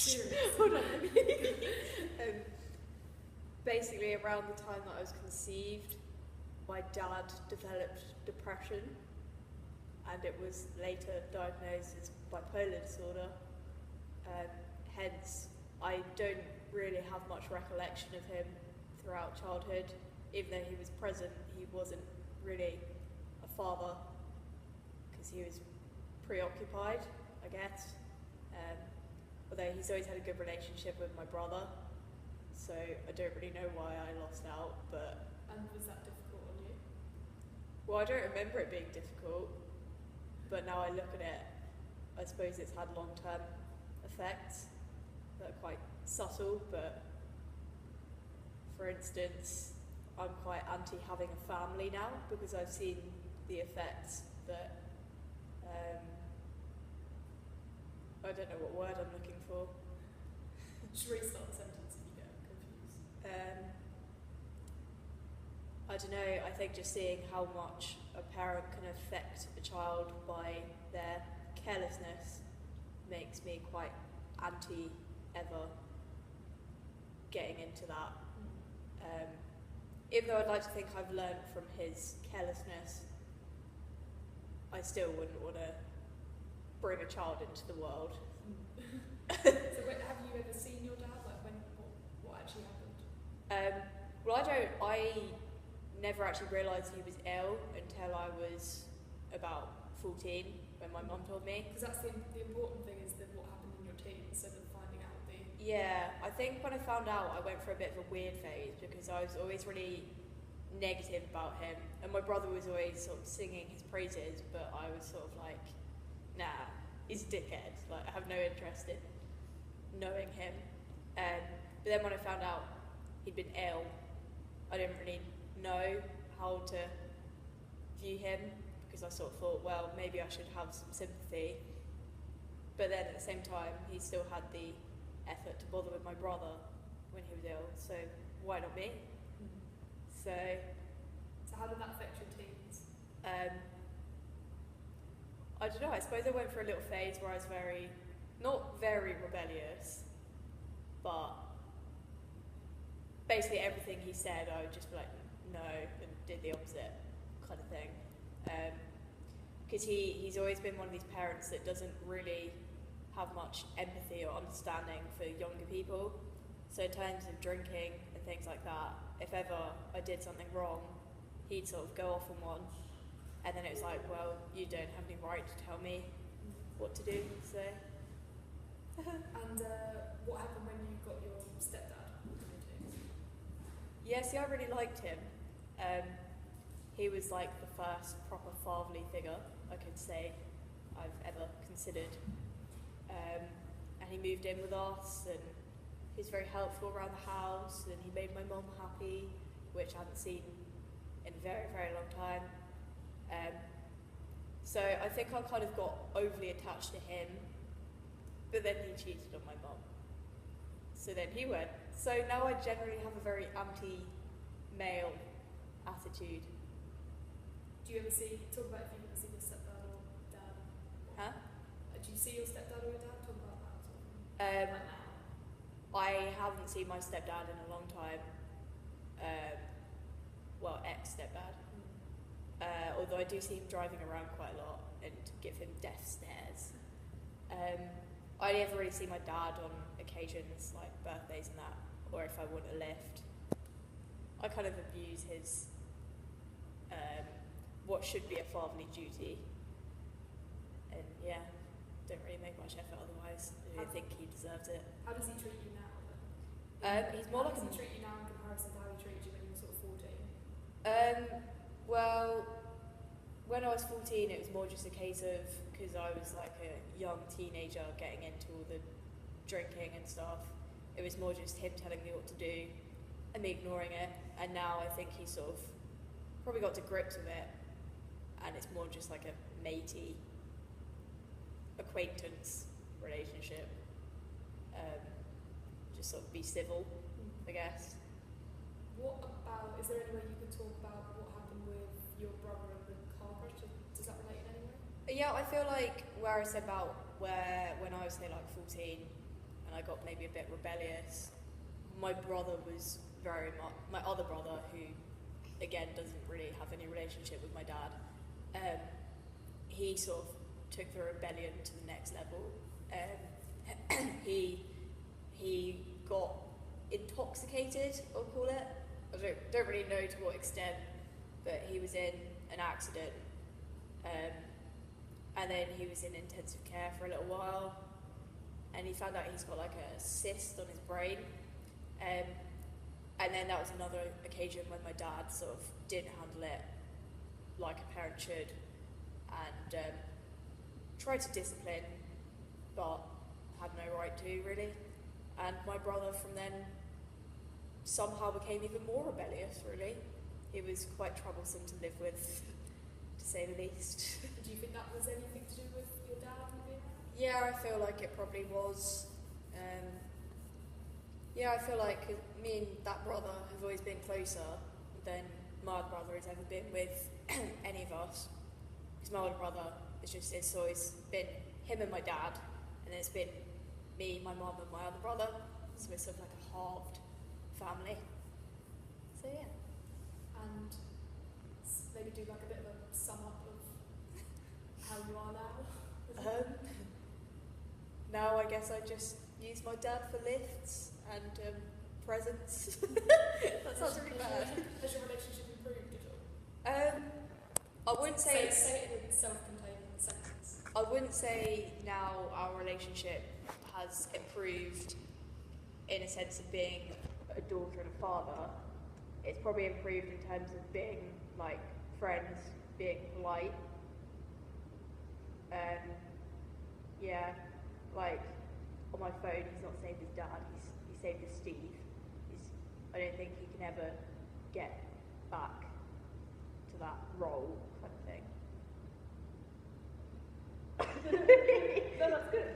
serious? Hold on. Basically, around the time that I was conceived, my dad developed depression, and it was later diagnosed as bipolar disorder. Hence, I don't really have much recollection of him throughout childhood. Even though he was present, he wasn't really a father because he was preoccupied, I guess. Although he's always had a good relationship with my brother, so I don't really know why I lost out. But And was that difficult on you? well, I don't remember it being difficult, but now I look at it, I suppose it's had long-term effects that are quite subtle. But for instance, I'm quite anti having a family now because I've seen the effects that I don't know what word I'm looking for. Just restart the sentence if you get confused. I don't know, I think just seeing how much a parent can affect a child by their carelessness makes me quite anti ever getting into that. Even though I'd like to think I've learned from his carelessness, I still wouldn't want to bring a child into the world. So have you ever seen your dad? Like what actually happened? Well, I never actually realised he was ill until I was about 14 when my mum told me. Because that's the important thing is that what happened in your teens, so that finding out the... Yeah, I think when I found out I went through a bit of a weird phase because I was always really negative about him, and my brother was always sort of singing his praises, but I was sort of like, nah, he's a dickhead, like I have no interest in knowing him. But then when I found out he'd been ill, I didn't really know how to view him because I sort of thought, well, maybe I should have some sympathy. But then at the same time, he still had the effort to bother with my brother when he was ill, so why not me? So how did that affect your teens? I don't know, I suppose I went through a little phase where I was not very rebellious, but basically everything he said I would just be like, no, and did the opposite kind of thing. Because he's always been one of these parents that doesn't really have much empathy or understanding for younger people. So in terms of drinking and things like that, if ever I did something wrong, he'd sort of go off on one, and then it was like, well, you don't have any right to tell me what to do, so... And what happened when you got your stepdad? Yeah, see, I really liked him. He was like the first proper fatherly figure I could say I've ever considered. And he moved in with us, and he was very helpful around the house, and he made my mum happy, which I hadn't seen in a very, very long time. So I think I kind of got overly attached to him, but then he cheated on my mum. So then he went. So now I generally have a very anti-male attitude. Do you ever talk about if you've ever seen your stepdad or dad? Huh? Do you see your stepdad or your dad? Talk about that sort of thing. Um, Right now. I haven't seen my stepdad in a long time. Well, ex-stepdad. Although I do see him driving around quite a lot and give him death stares. I only ever really see my dad on occasions like birthdays and that, or if I want a lift. I kind of abuse his what should be a fatherly duty, and yeah, don't really make much effort otherwise. I don't think he deserves it. How does he treat you now then? He's more How like does he treat you now in comparison to how he treated you when you were sort of 14? Well, when I was 14, it was more just a case of, because I was like a young teenager getting into all the drinking and stuff, it was more just him telling me what to do and me ignoring it. And now I think he's sort of probably got to grips with it, and it's more just like a matey acquaintance relationship. Just sort of be civil, I guess. What about, is there any way you could talk about what happened with your brother and the car crash? Does that relate in any way? Yeah, I feel like where I said about when I was say like 14 and I I got maybe a bit rebellious. My brother was very much, my other brother, who again doesn't really have any relationship with my dad, he sort of took the rebellion to the next level. He got intoxicated, I'll call it. I don't really know to what extent, but he was in an accident, and then he was in intensive care for a little while, and he found out he's got like a cyst on his brain, and then that was another occasion when my dad sort of didn't handle it like a parent should, and tried to discipline, but had no right to really. And my brother from then somehow became even more rebellious, really. He was quite troublesome to live with, to say the least. Do you think that was anything to do with your dad and being around? Yeah, I feel like it probably was. Yeah, I feel like me and that brother have always been closer than my other brother has ever been with any of us. Because my older brother, it's always been him and my dad, and then it's been me, my mum, and my other brother. So we're sort of like a halved family. So yeah. And maybe do like a bit of a sum up of how you are now. Now I guess I just use my dad for lifts and presents. That sounds really bad. Has your relationship improved at all? I wouldn't say say it in a self-contained sentence. I wouldn't say now our relationship has improved in a sense of being a daughter and a father. It's probably improved in terms of being like friends, being polite. Yeah, like on my phone he's not saved as dad, he's saved as Steve. I don't think he can ever get back to that role kind of thing. No, that's good.